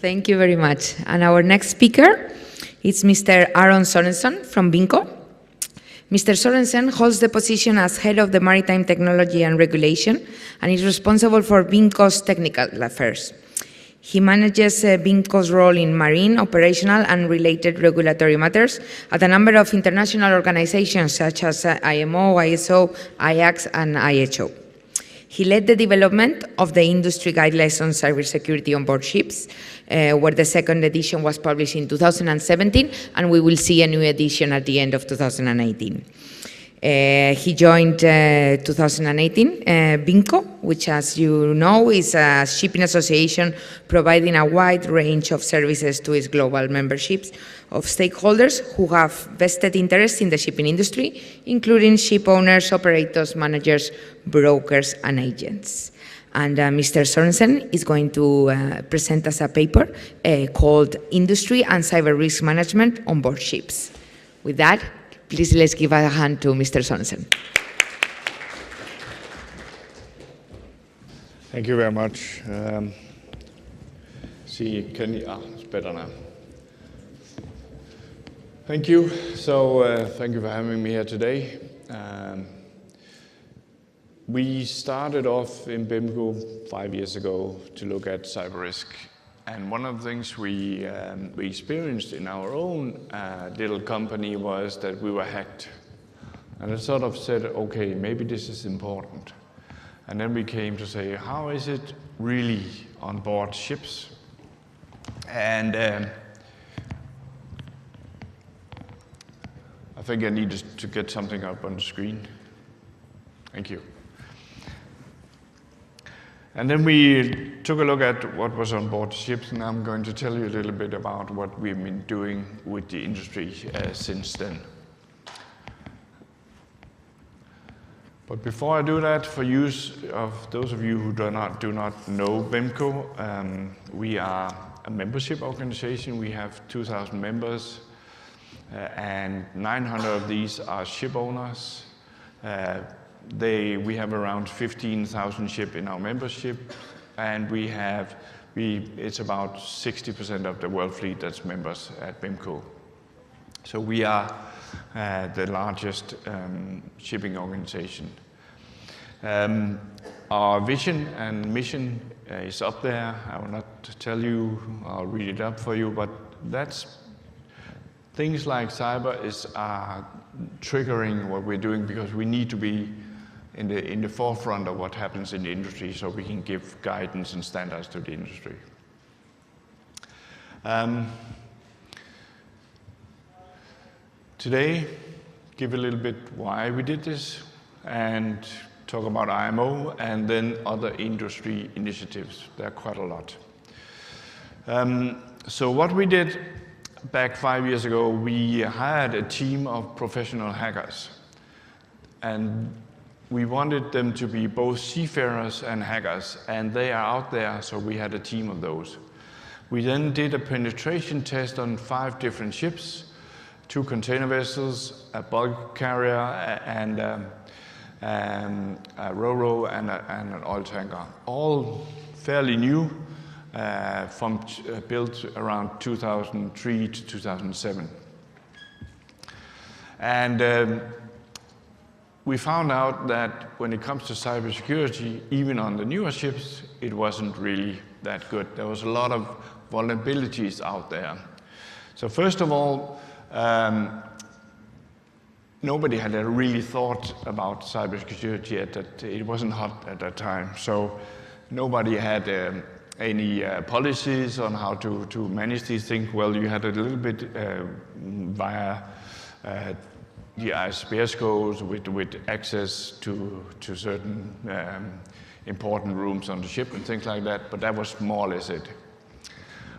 Thank you very much. And our next speaker is Mr. Aron Sorensen from BIMCO. Mr. Sorensen holds the position as Head of the Maritime Technology and Regulation and is responsible for BIMCO's technical affairs. He manages BIMCO's role in marine, operational, and related regulatory matters at a number of international organizations such as IMO, ISO, IAX, and IHO. He led the development of the industry guidelines on cybersecurity on board ships, where the second edition was published in 2017, and we will see a new edition at the end of 2018. He joined 2018 BIMCO, which, as you know, is a shipping association providing a wide range of services to its global memberships of stakeholders who have vested interest in the shipping industry, including ship owners, operators, managers, brokers, and agents. And Mr. Sorensen is going to present us a paper called Industry and Cyber Risk Management on Board Ships. With that, please let's give a hand to Mr. Sorensen. Thank you very much. It's better now. Thank you. So thank you for having me here today. We started off in BIMCO 5 years ago to look at cyber risk. And one of the things we experienced in our own little company was that we were hacked. And I sort of said, okay, maybe this is important. And then we came to say, how is it really on board ships? And I think I needed to get something up on the screen. Thank you. And then we took a look at what was on board ships, and I'm going to tell you a little bit about what we've been doing with the industry since then. But before I do that, for use of those of you who do not know BIMCO, we are a membership organization. We have 2,000 members, and 900 of these are ship owners. We have around 15,000 ships in our membership, and it's about 60% of the world fleet that's members at BIMCO. So we are the largest shipping organization. Our vision and mission is up there. I will not tell you, I'll read it up for you, but that's things like cyber are triggering what we're doing because we need to be in the forefront of what happens in the industry so we can give guidance and standards to the industry. Today, give a little bit why we did this and talk about IMO and then other industry initiatives. There are quite a lot. So what we did back 5 years ago, we hired a team of professional hackers. And we wanted them to be both seafarers and hackers, and they are out there, so we had a team of those. We then did a penetration test on 5 different ships, 2 container vessels, a bulk carrier, and a ro-ro and an oil tanker, all fairly new, built around 2003 to 2007. And we found out that when it comes to cybersecurity, even on the newer ships, it wasn't really that good. There was a lot of vulnerabilities out there. So first of all, nobody had really thought about cybersecurity it wasn't hot at that time. So nobody had any policies on how to manage these things. Well, you had a little bit via the ISPS codes with access to certain important rooms on the ship and things like that, but that was more or less it.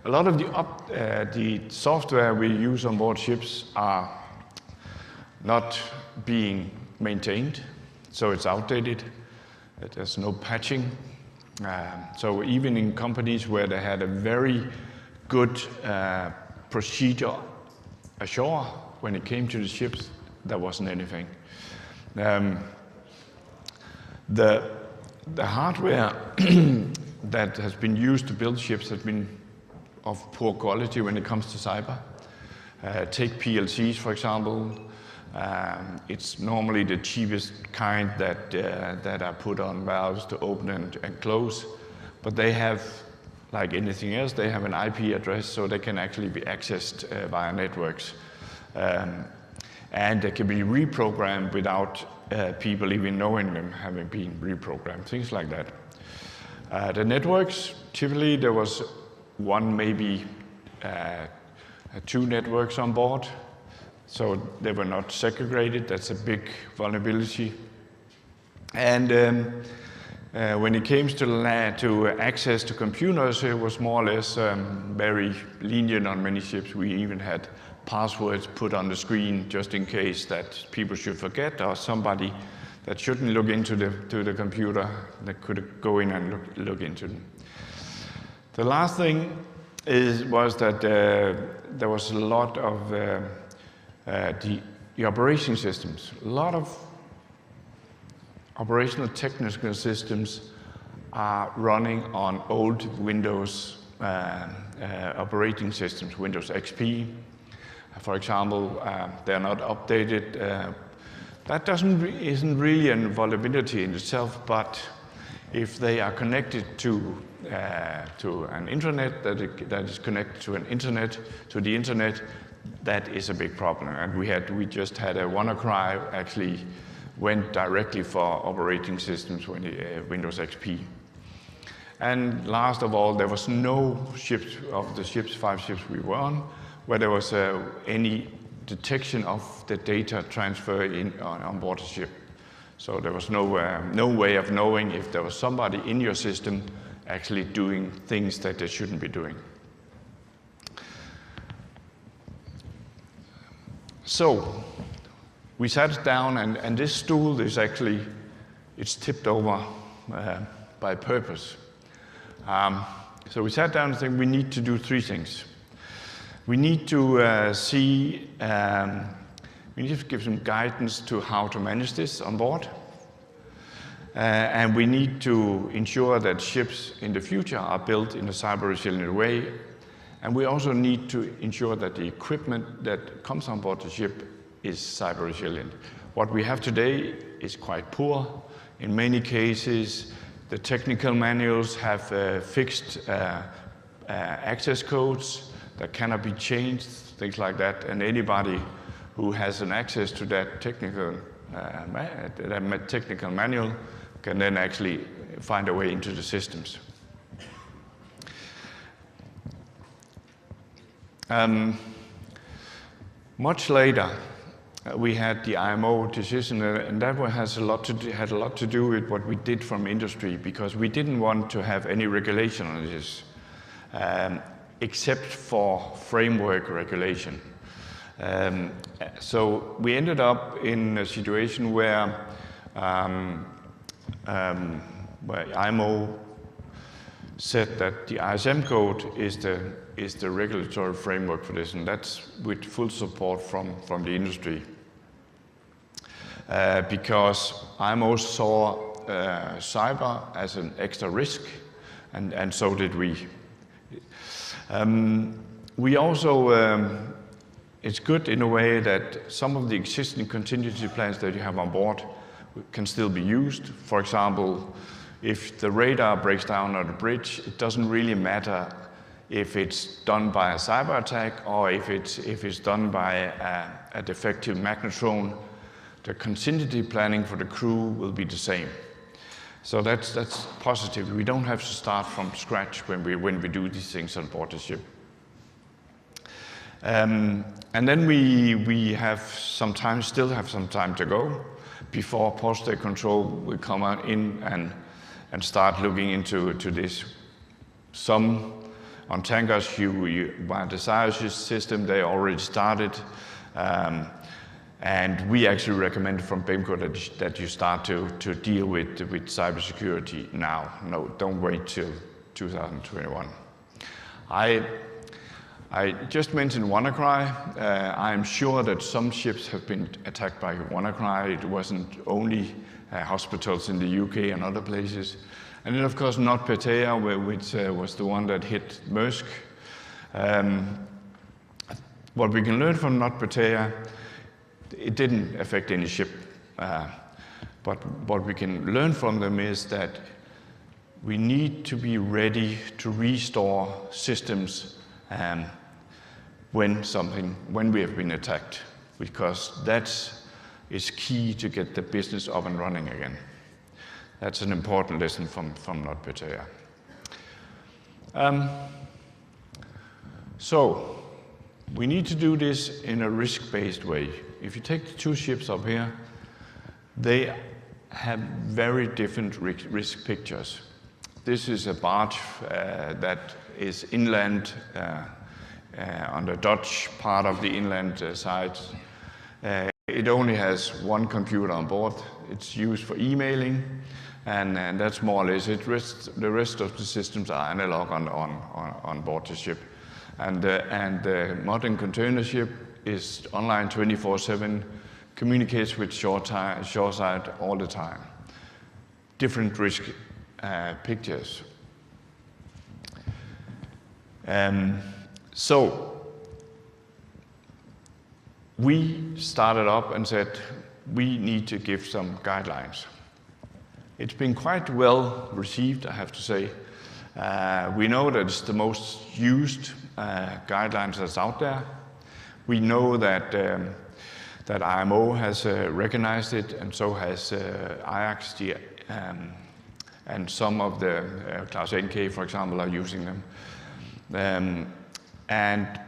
A lot of the software we use on board ships are not being maintained, so it's outdated. There's no patching. So even in companies where they had a very good procedure ashore, when it came to the ships, there wasn't anything. The hardware that has been used to build ships has been of poor quality when it comes to cyber. Take PLCs, for example. It's normally the cheapest kind that are put on valves to open and close, but they have, like anything else, they have an IP address, so they can actually be accessed via networks. And they can be reprogrammed without people even knowing them having been reprogrammed, things like that. The networks, typically there was one, maybe two networks on board, so they were not segregated. That's a big vulnerability. And when it came to access to computers, it was more or less very lenient on many ships. We even had passwords put on the screen just in case that people should forget, or somebody that shouldn't look into the computer that could go in and look into them. The last thing was that there was a lot of the operating systems. A lot of operational technical systems are running on old Windows operating systems, Windows XP. For example, they're not updated. That isn't really a vulnerability in itself, but if they are connected to an internet that is connected to the internet, that is a big problem. And we just had a WannaCry actually went directly for operating systems when Windows XP. And last of all, there was no ships of the 5 ships we were on where there was any detection of the data transfer on board the ship. So there was no way of knowing if there was somebody in your system actually doing things that they shouldn't be doing. So we sat down, and this stool is actually, it's tipped over by purpose. So we sat down and said we need to do 3 things. We need to we need to give some guidance to how to manage this on board. And we need to ensure that ships in the future are built in a cyber-resilient way. And we also need to ensure that the equipment that comes on board the ship is cyber-resilient. What we have today is quite poor. In many cases, the technical manuals have fixed access codes that cannot be changed, things like that. And anybody who has an access to that technical manual can then actually find a way into the systems. Much later, we had the IMO decision, and that had a lot to do with what we did from industry, because we didn't want to have any regulation on this, except for framework regulation. So we ended up in a situation where IMO said that the ISM code is the regulatory framework for this, and that's with full support from the industry. Because IMO saw cyber as an extra risk, and so did we. We also, it's good in a way that some of the existing contingency plans that you have on board can still be used. For example, if the radar breaks down on the bridge, it doesn't really matter if it's done by a cyber attack or if it's done by a defective magnetron. The contingency planning for the crew will be the same. So that's positive. We don't have to start from scratch when we do these things on board the ship. And then we have still have some time to go before post-state control will come in and start looking into this. Some on tankers, by the SIOS system, they already started. And we actually recommend from BIMCO that you start to deal with cybersecurity now. No, don't wait till 2021. I just mentioned WannaCry. I am sure that some ships have been attacked by WannaCry. It wasn't only hospitals in the UK and other places. And then, of course, NotPetya, which was the one that hit Maersk. What we can learn from NotPetya, it didn't affect any ship. But what we can learn from them is that we need to be ready to restore systems when we have been attacked, because that is key to get the business up and running again. That's an important lesson from NotPetya. So we need to do this in a risk-based way. If you take the two ships up here, they have very different risk pictures. This is a barge that is inland on the Dutch part of the inland side. It only has one computer on board. It's used for emailing, and that's more or less it. The rest of the systems are analog on board the ship. And the modern container ship is online 24/7, communicates with shoreside all the time. Different risk pictures. So we started up and said, we need to give some guidelines. It's been quite well received, I have to say. We know that it's the most used guidelines that's out there. We know that that IMO has recognized it, and so has Ajax, and some of the Class NK, for example, are using them. And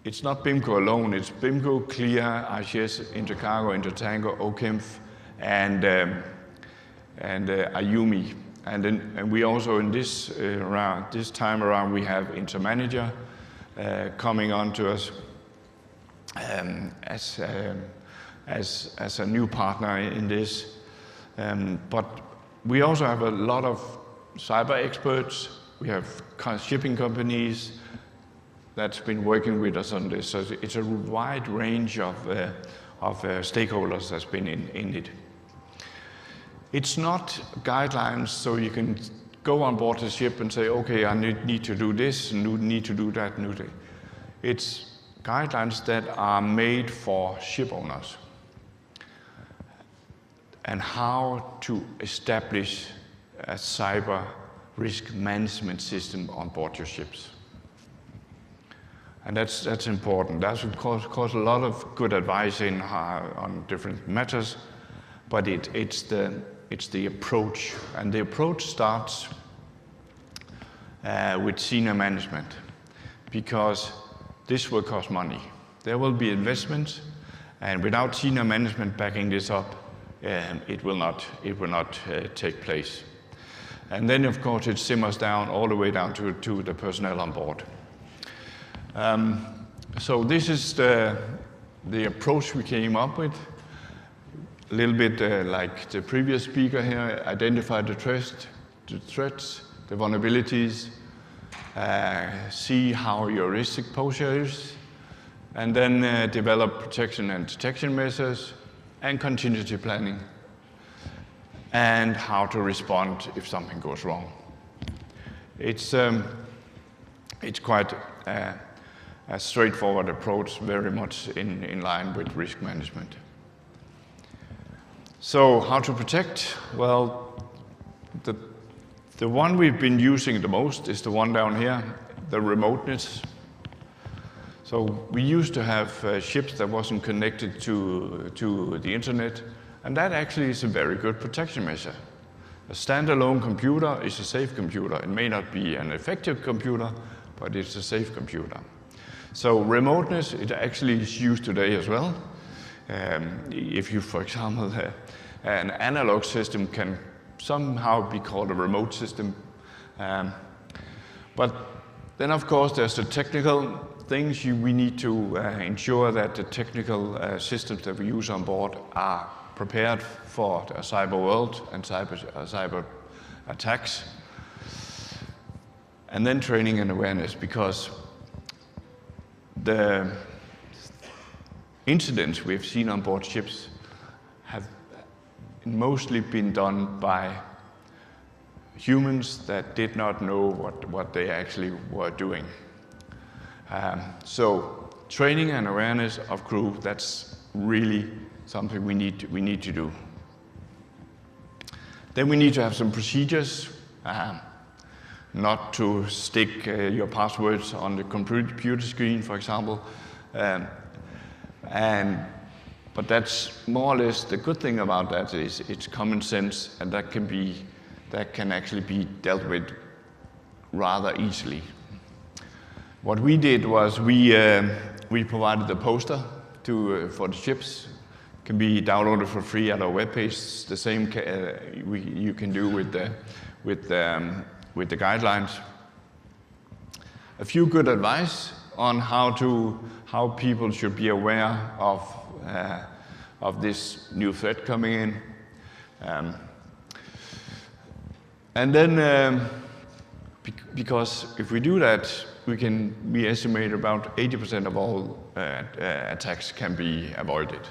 it's not BIMCO alone, it's BIMCO, CLIA, ICS, Intercargo, Intertango, OCIMF, and IUMI. And we also in this time around, we have Intermanager coming on to us as a new partner in this. But we also have a lot of cyber experts. We have shipping companies that's been working with us on this. So it's a wide range of stakeholders that's been in it. It's not guidelines so you can go on board the ship and say, okay, I need to do this, and need to do that. It's guidelines that are made for ship owners and how to establish a cyber risk management system on board your ships. And that's important. That's of course a lot of good advice on different matters, but it's the approach, and the approach starts with senior management, because this will cost money. There will be investments, and without senior management backing this up, it will not take place. And then, of course, it simmers down all the way down to the personnel on board. So this is the approach we came up with. A little bit like the previous speaker here, identify the threats, the vulnerabilities, see how your risk exposure is, and then develop protection and detection measures and contingency planning, and how to respond if something goes wrong. It's quite a straightforward approach, very much in line with risk management. So how to protect? Well, the one we've been using the most is the one down here, the remoteness. So we used to have ships that wasn't connected to the internet, and that actually is a very good protection measure. A standalone computer is a safe computer. It may not be an effective computer, but it's a safe computer. So remoteness, it actually is used today as well. If you, for example, an analog system can somehow be called a remote system. But then, of course, there's the technical things. We need to ensure that the technical systems that we use on board are prepared for a cyber world and cyber attacks. And then training and awareness, because the incidents we've seen on board ships have mostly been done by humans that did not know what they actually were doing. So training and awareness of crew, that's really something we need to do. Then we need to have some procedures, not to stick your passwords on the computer screen, for example. But that's more or less the good thing about that is it's common sense, and that can actually be dealt with rather easily. What we did was we provided the poster for the ships. It can be downloaded for free at our webpage. The same you can do with the guidelines. A few good advice on how people should be aware of this new threat coming in. And then, because if we do that, we estimate about 80% of all attacks can be avoided.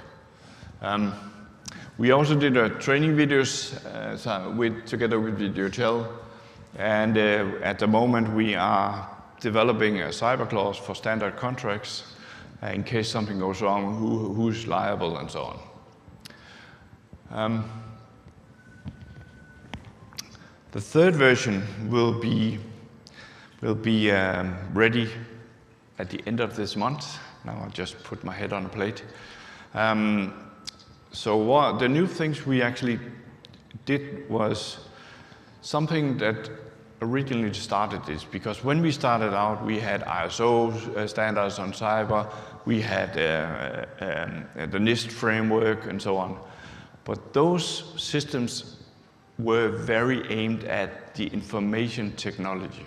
We also did training videos together with the hotel, and at the moment we are developing a cyber clause for standard contracts in case something goes wrong, who's liable and so on. The third version will be ready at the end of this month. Now I'll just put my head on a plate. So the new things we actually did was something that originally started this, because when we started out, we had ISO standards on cyber, we had the NIST framework and so on. But those systems were very aimed at the information technology.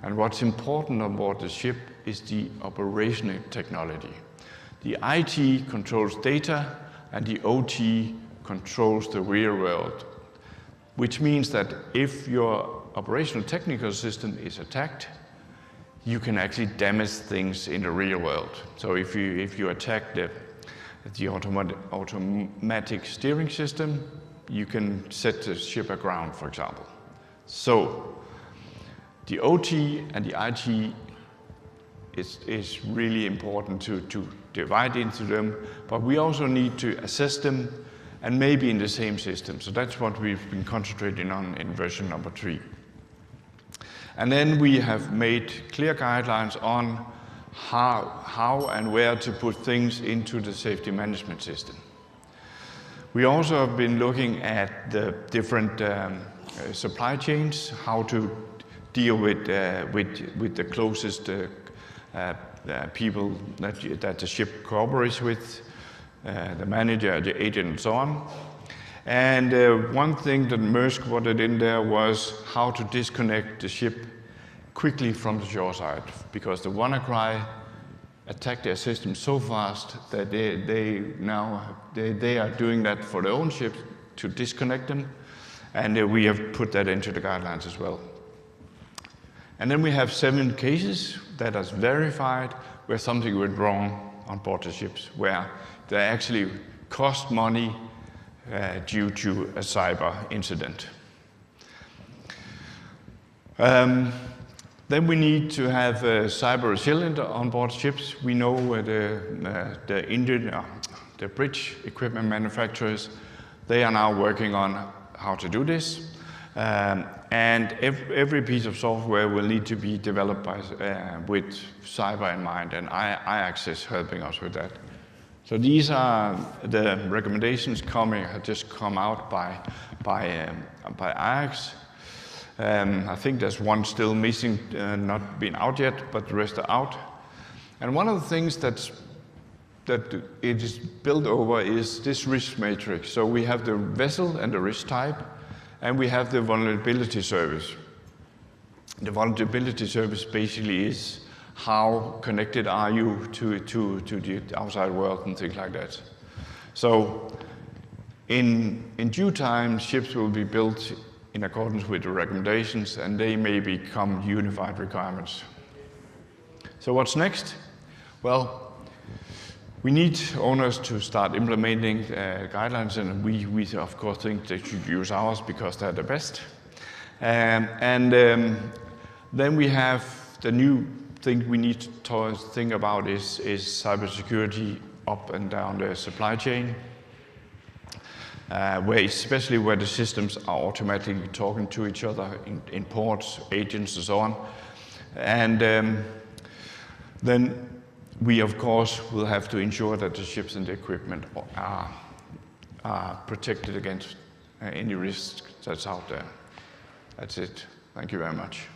And what's important on board the ship is the operational technology. The IT controls data and the OT controls the real world, which means that if your operational technical system is attacked, you can actually damage things in the real world. So if you attack the automatic steering system, you can set the ship aground, for example. So the OT and the IT is really important to divide into them, but we also need to assess them and maybe in the same system. So that's what we've been concentrating on in version number 3. And then we have made clear guidelines on how and where to put things into the safety management system. We also have been looking at the different supply chains, how to deal with the closest people that the ship cooperates with, the manager, the agent, and so on. And one thing that Maersk wanted in there was how to disconnect the ship quickly from the shore side, because the WannaCry attacked their system so fast that they are doing that for their own ships to disconnect them, and we have put that into the guidelines as well. And then we have 7 cases that are verified where something went wrong on board the ships, where they actually cost money due to a cyber incident. Then we need to have cyber resilient on board ships. We know the bridge equipment manufacturers, they are now working on how to do this. And every piece of software will need to be developed with cyber in mind, and IAX is helping us with that. So these are the recommendations have just come out by IAX. I think there's one still missing, not been out yet, but the rest are out. And one of the things that it is built over is this risk matrix. So we have the vessel and the risk type, and we have the vulnerability service. The vulnerability service basically is how connected are you to the outside world and things like that. So in due time, ships will be built in accordance with the recommendations, and they may become unified requirements. So what's next? Well, we need owners to start implementing guidelines, and we of course think they should use ours because they're the best. Then we have the new thing we need to think about is cybersecurity up and down the supply chain, especially where the systems are automatically talking to each other in ports, agents, and so on. And then we, of course, will have to ensure that the ships and the equipment are protected against any risk that's out there. That's it. Thank you very much.